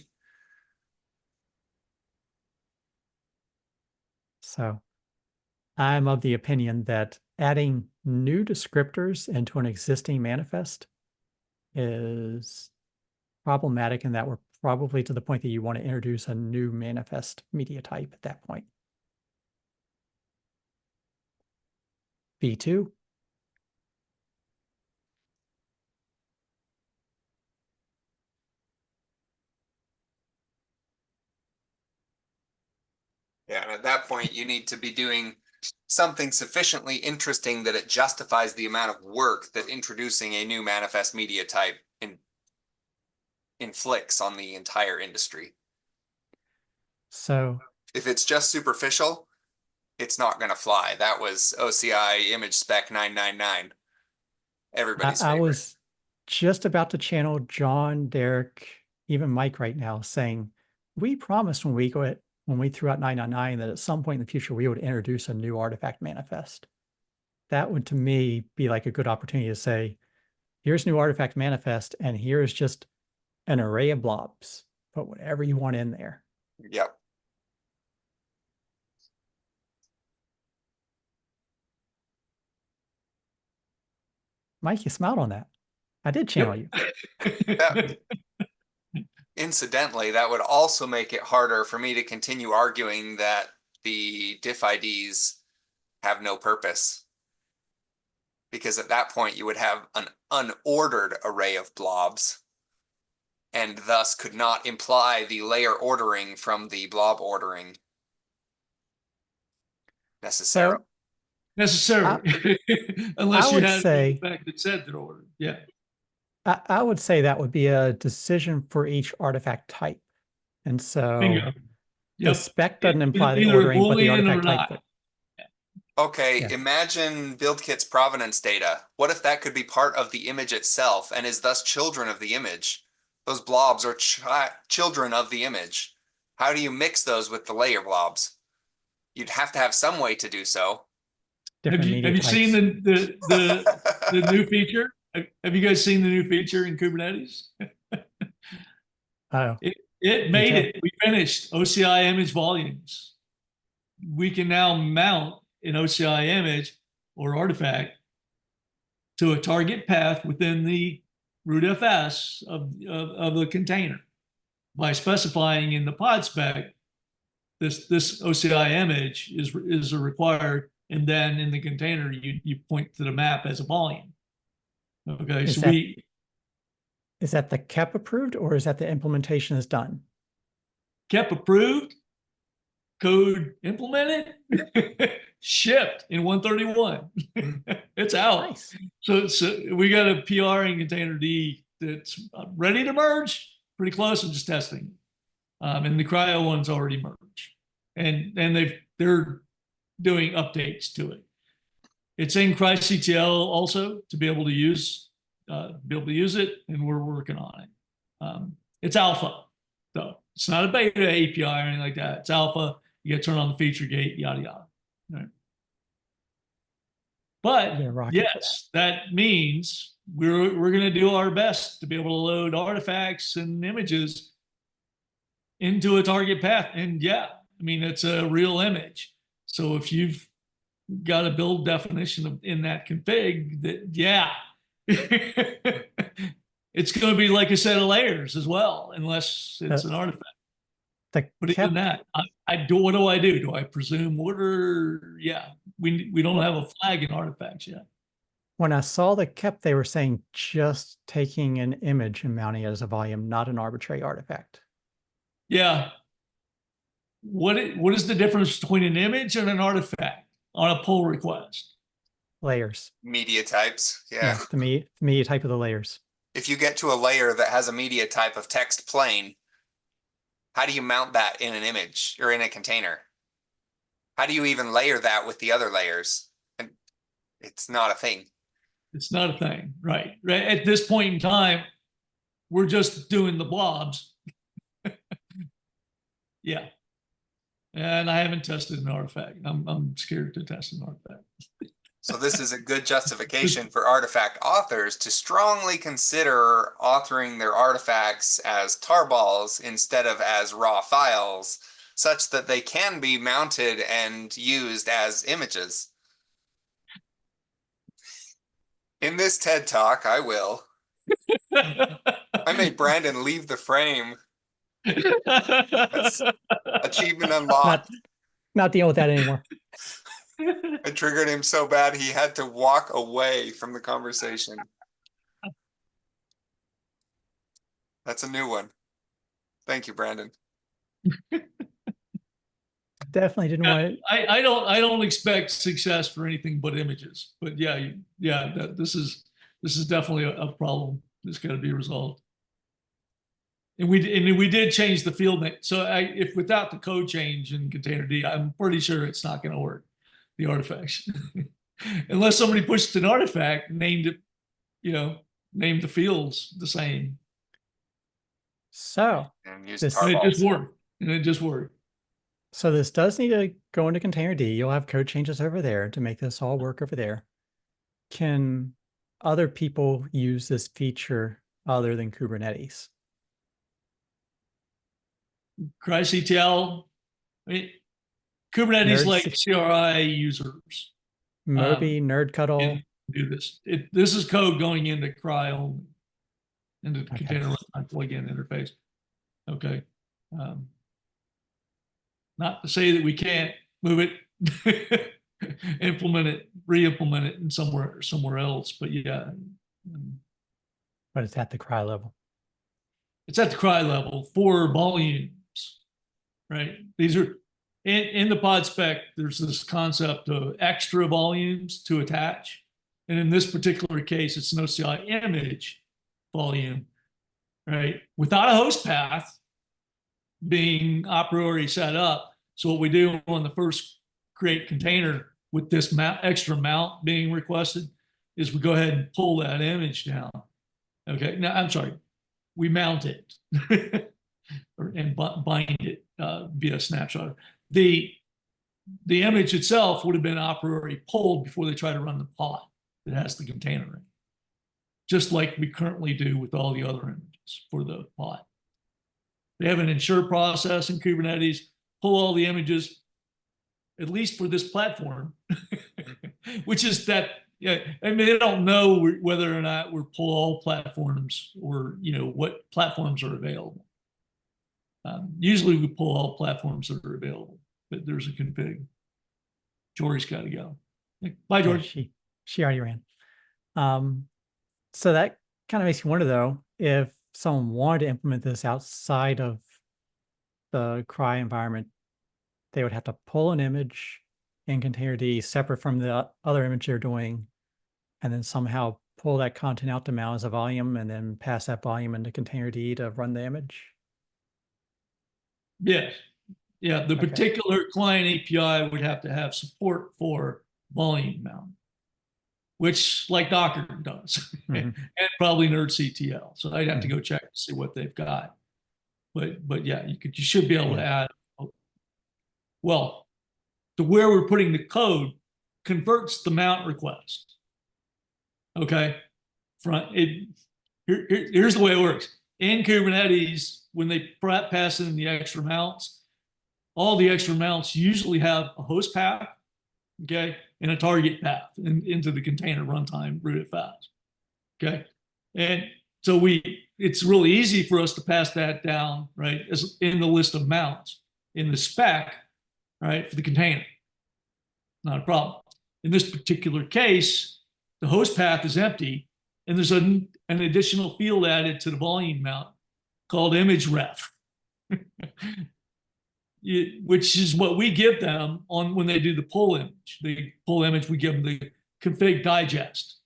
So I'm of the opinion that adding new descriptors into an existing manifest is problematic, and that we're probably to the point that you want to introduce a new manifest media type at that point. V2. Yeah, and at that point, you need to be doing something sufficiently interesting that it justifies the amount of work that introducing a new manifest media type inflicts on the entire industry. So if it's just superficial, it's not going to fly. That was OCI image spec 999. Everybody's I favorite. was just about to channel John, Derek, even Mike right now saying, we promised when we threw out 999 that at some point in the future we would introduce a new artifact manifest. That would to me be like a good opportunity to say, here's new artifact manifest, and here's just an array of blobs. Put whatever you want in there. Yep. Mike, you smiled on that. I did channel you. That, incidentally, that would also make it harder for me to continue arguing that the diff IDs have no purpose. Because at that point you would have an unordered array of blobs and thus could not imply the layer ordering from the blob ordering necessarily. So, Necessarily, unless I you would had say- a fact that said that order. Yeah. I would say that would be a decision for each artifact type. And so Bingo. the Yep. spec doesn't imply the Either a ordering, but the Boolean or artifact type. not. Okay, Yeah. imagine BuildKit's provenance data. What if that could be part of the image itself and is thus children of the image? Those blobs are children of the image. How do you mix those with the layer blobs? You'd have to have some way to do so. different Have media you types. seen the new feature? Have you guys seen the new feature in Kubernetes? Oh, It made it. We finished OCI image volumes. We can now mount an OCI image or artifact to a target path within the root FS of the container by specifying in the pod spec this OCI image is required, and then in the container you point to the map as a volume. Okay, Is so that- is that the KEP approved or is that the implementation is done? kept approved, code implemented, shipped in 131. It's out. Nice. So we got a PR in Container D that's ready to merge. Pretty close. I'm just testing. And the cryo one's already merged, and they're doing updates to it. It's in CryCTL also to be able to use it, and we're working on it. It's alpha, though. It's not a beta API or anything like that. It's alpha. You got to turn on the feature gate, yada yada. Right. But Yeah, rocket for yes, that means we're going to do our best to be able to load artifacts and images into a target path. And yeah, I mean, it's a real image. So if you've got a build definition in that config, that yeah, it's going to be like a set of layers as well, unless it's an artifact. The But even that, I do. What do I do? Do I presume order? Yeah, we don't have a flag in artifacts yet. When I saw the KEP, they were saying just taking an image and mounting it as a volume, not an arbitrary artifact. Yeah. What is the difference between an image and an artifact on a pull request? Layers. Media types. Yeah. The media type of the layers. If you get to a layer that has a media type of text plain, how do you mount that in an image or in a container? How do you even layer that with the other layers? And it's not a thing. It's not a thing, right? Right. At this point in time, we're just doing the blobs. Yeah. And I haven't tested an artifact. I'm scared to test an artifact. So this is a good justification for artifact authors to strongly consider authoring their artifacts as tarballs instead of as raw files, such that they can be mounted and used as images. In this TED Talk, I will. I made Brandon leave the frame. That's achievement unlocked. Not dealing with that anymore. I triggered him so bad he had to walk away from the conversation. That's a new one. Thank you, Brandon. Definitely didn't want it. I don't expect success for anything but images. But yeah, this is definitely a problem that's got to be resolved. And we did change the field name. So if without the code change in containerd, I'm pretty sure it's not going to work. The artifacts, unless somebody pushed an artifact, named it, named the fields the same. So And use This- And it tarballs. just worked. And it just worked. So this does need to go into containerd. You'll have code changes over there to make this all work over there. Can other people use this feature other than Kubernetes? CryCTL, Kubernetes Nerds. like CRI users Moby, NerdCuddle. can do this. This is code going into Cry only, into the Okay. container runtime plugin interface. Okay. Not to say that we can't move it, implement it, re-implement it in somewhere else, but yeah. But it's at the cry level. It's at the cry level for volumes, right? These are in the pod spec. There's this concept of extra volumes to attach. And in this particular case, it's an OCI image volume, right? Without a host path being a priori set up. So what we do on the first create container with this extra mount being requested is we go ahead and pull that image down. Okay, now I'm sorry, we mount it and bind it via snapshot. The image itself would have been a priori pulled before they try to run the pod that has the container in it, just like we currently do with all the other images for the pod. They have an ensure process in Kubernetes, pull all the images, at least for this platform, which is that, yeah, I mean, they don't know whether or not we're pull all platforms or, what platforms are available. Usually we pull all platforms that are available, but there's a config. Jory's got to go. Bye, Yeah, George. she already ran. So that kind of makes me wonder, though, if someone wanted to implement this outside of the cry environment, they would have to pull an image in containerd separate from the other image they're doing, and then somehow pull that content out to mount as a volume and then pass that volume into containerd to run the image. Yes. Yeah, the Okay. particular client API would have to have support for volume mount. which like Docker does, Mhm. and probably NerdCTL. So I'd have to go check to see what they've got. But yeah, you should be able to add. Well, to where we're putting the code converts the mount request. Okay, here's the way it works. In Kubernetes, when they pass in the extra mounts, all the extra mounts usually have a host path, okay, and a target path into the container runtime rooted fast. Okay. And so it's really easy for us to pass that down, right, as in the list of mounts in the spec, right, for the container. Not a problem. In this particular case, the host path is empty, and there's an additional field added to the volume mount called image ref, which is what we give them on when they do the pull image. The pull image, we give them the config digest.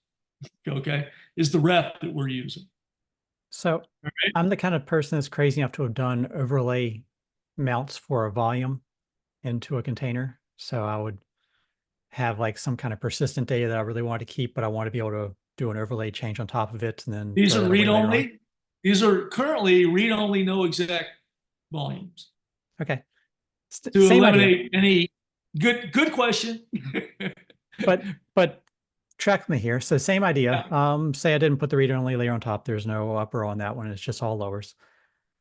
Okay, is the ref that we're using. So I'm the kind of person that's crazy enough to have done overlay mounts for a volume into a container. So I would have like some kind of persistent data that I really want to keep, but I want to be able to do an overlay change on top of it. And then These throw are that away read later on. only. These are currently read only, no exec volumes. Okay. To Same eliminate idea. any good question. But track me here. So same idea. Say I didn't put the read only layer on top. There's no upper on that one. It's just all lowers.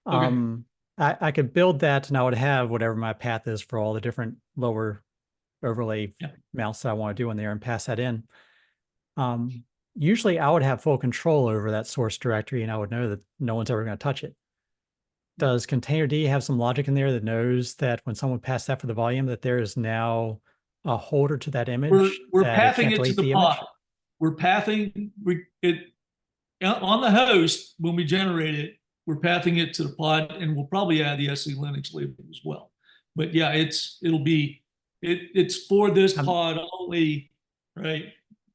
Okay. I could build that and I would have whatever my path is for all the different lower overlay mounts that I want to do in there and pass that in. Usually I would have full control over that source directory and I would know that no one's ever going to touch it. Does Containerd have some logic in there that knows that when someone passed that for the volume, that there is now a holder to that image? We're that pathing can't it to delete the image? pod. We're pathing it on the host when we generate it. We're pathing it to the pod, and we'll probably add the SE Linux label as well. But yeah, it's for this pod only, right?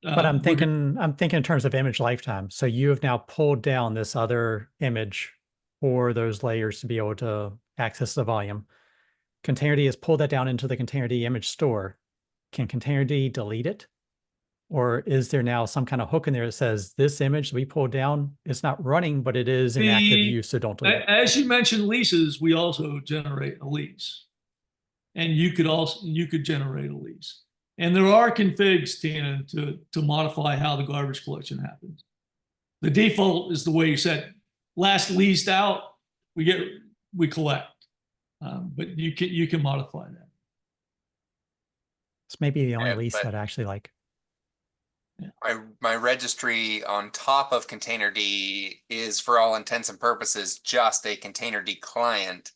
But I'm thinking in terms of image lifetime. So you have now pulled down this other image for those layers to be able to access the volume. Containerd has pulled that down into the Containerd image store. Can Containerd delete it? Or is there now some kind of hook in there that says this image that we pulled down is not running, but it is in active use, so don't delete it? As you mentioned leases, we also generate a lease. And you could generate a lease. And there are configs, Tina, to modify how the garbage collection happens. The default is the way you said, last leased out, we collect. But you can modify that. It's maybe the only Yeah, lease but- that I actually like. My registry on top of Containerd is, for all intents and purposes, just a Containerd client.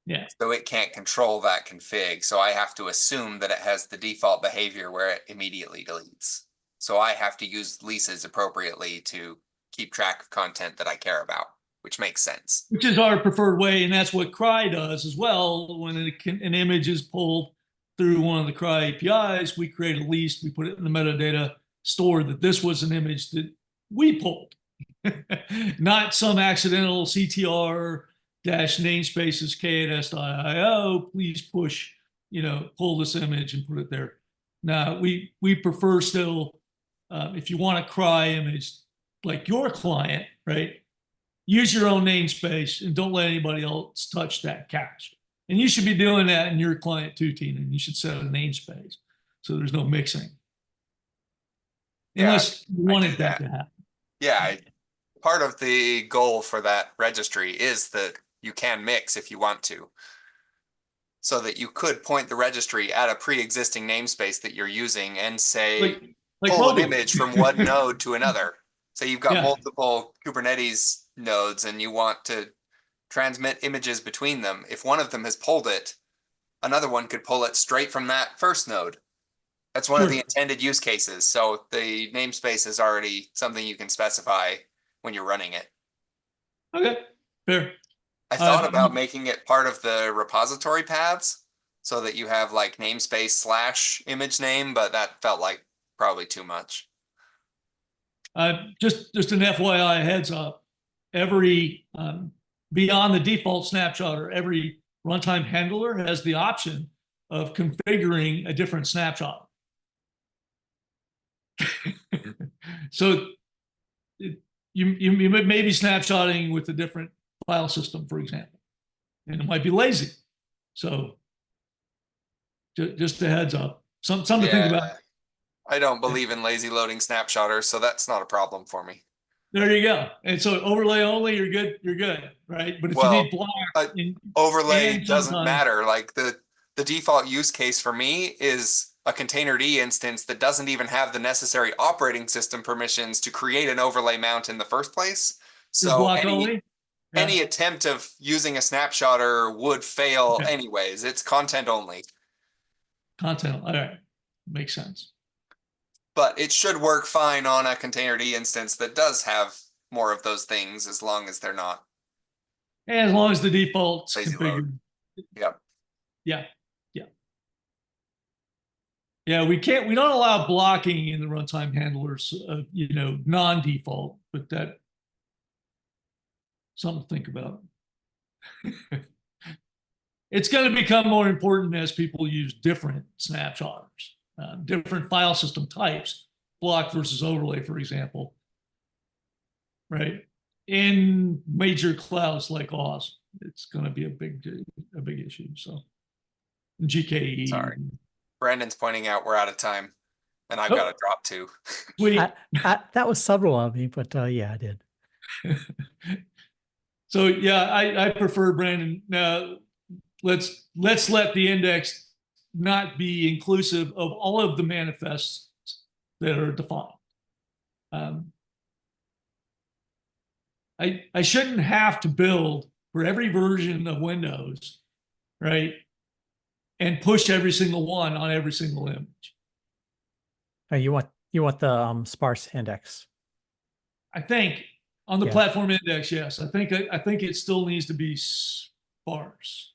Yeah. So it can't control that config. So I have to assume that it has the default behavior where it immediately deletes. So I have to use leases appropriately to keep track of content that I care about, which makes sense. Which is our preferred way, and that's what CRY does as well. When an image is pulled through one of the CRY APIs, we create a lease, we put it in the metadata store that this was an image that we pulled, not some accidental CTR -namespaces k8s.io, please push, pull this image and put it there. Now, we prefer still, if you want a CRY image like your client, right, use your own namespace and don't let anybody else touch that cache. And you should be doing that in your client too, Tina, and you should set a namespace so there's no mixing. Unless you wanted that to happen. Yeah, part of the goal for that registry is that you can mix if you want to. So that you could point the registry at a pre-existing namespace that you're using and say, pull an image from one node to another. So you've got multiple Kubernetes nodes and you want to transmit images between them. If one of them has pulled it, another one could pull it straight from that first node. That's one of the intended use cases. So the namespace is already something you can specify when you're running it. Okay, fair. I thought about making it part of the repository paths so that you have like namespace / image name, but that felt like probably too much. Just an FYI heads up, every beyond the default snapshot or every runtime handler has the option of configuring a different snapshot. So you may be snapshotting with a different file system, for example, and it might be lazy. So just a heads up, something to think about. I don't believe in lazy loading snapshotters, so that's not a problem for me. There you go. And so overlay only, you're good, right? But if Well, you need block, Overlay and doesn't sometimes- matter. Like the default use case for me is a containerd instance that doesn't even have the necessary operating system permissions to create an overlay mount in the first place. just So block only. Yeah. any attempt of using a snapshotter would fail Okay. anyways. It's content only. Content. All right, makes sense. But it should work fine on a containerd instance that does have more of those things, as long as they're not. And as long as the default's Lazy configured. Yep. Yeah, we don't allow blocking in the runtime handlers, non-default, but that something to think about. It's going to become more important as people use different snapshotters, different file system types, block versus overlay, for example, right? In major clouds like Oz, it's going to be a big issue. So GKE. Sorry. Brandon's pointing out we're out of time, and I've Oh. got to drop too. Sweet. That was subtle of me, but yeah, I did. So yeah, I prefer Brandon. Now let's let the index not be inclusive of all of the manifests that are defined. I shouldn't have to build for every version of Windows, right? And push every single one on every single image. You want the sparse index. I think on the Yeah. platform index, yes. I think it still needs to be sparse.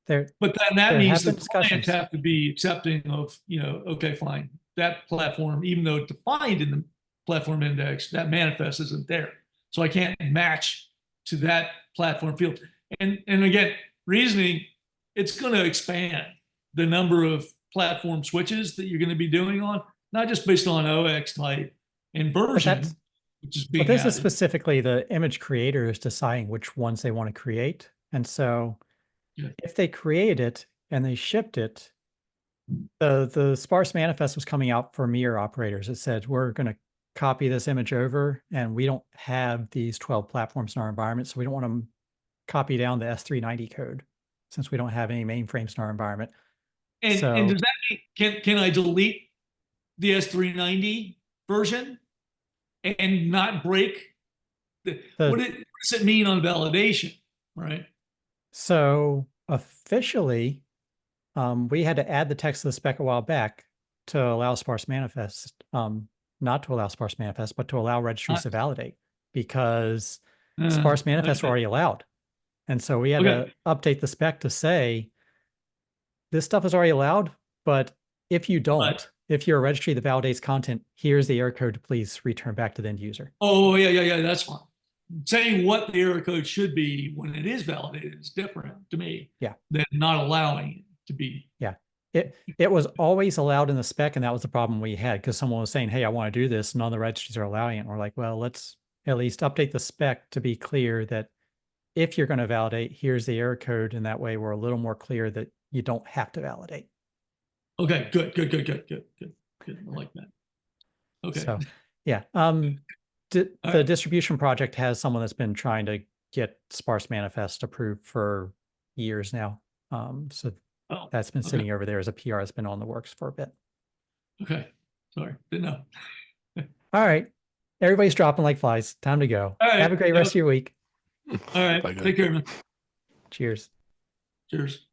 There, But then that There means have the been discussions. clients have to be accepting of, okay, fine. That platform, even though defined in the platform index, that manifest isn't there. So I can't match to that platform field. And again, reasoning, it's going to expand the number of platform switches that you're going to be doing on, not just based on OX type and version, which is being but this is added. specifically the image creators deciding which ones they want to create. And so Yeah. if they create it and they shipped it, the sparse manifest was coming out for mirror operators. It said, we're going to copy this image over, and we don't have these 12 platforms in our environment, so we don't want to copy down the S390 code since we don't have any mainframes in our environment. And So- does that mean, can I delete the S390 version and not break what does it mean on validation, right? So officially, we had to add the text of the spec a while back to allow sparse manifest, not to allow sparse manifest, but to allow registries to validate, because sparse manifests were okay. already allowed. And so we had to update the spec to say, this stuff is already allowed, but if you don't, Right. if you're a registry that validates content, here's the error code to please return back to the end user. Oh, yeah, that's fine. Saying what the error code should be when it is validated is different to me. Yeah. Than not allowing it to be. It was always allowed in the spec, and that was the problem we had, because someone was saying, hey, I want to do this, and none of the registries are allowing it. And we're like, well, let's at least update the spec to be clear that if you're going to validate, here's the error code, and that way we're a little more clear that you don't have to validate. Okay, good. I like that. Okay. So, yeah. The right. distribution project has someone that's been trying to get sparse manifest approved for years now. So Oh, that's been okay. sitting over there as a PR that's been on the works for a bit. Okay. Sorry, didn't know. All right. Everybody's dropping like flies. Time to go. All right. Have a great rest of your week. All right. Bye, guys. Take care, man. Cheers. Cheers.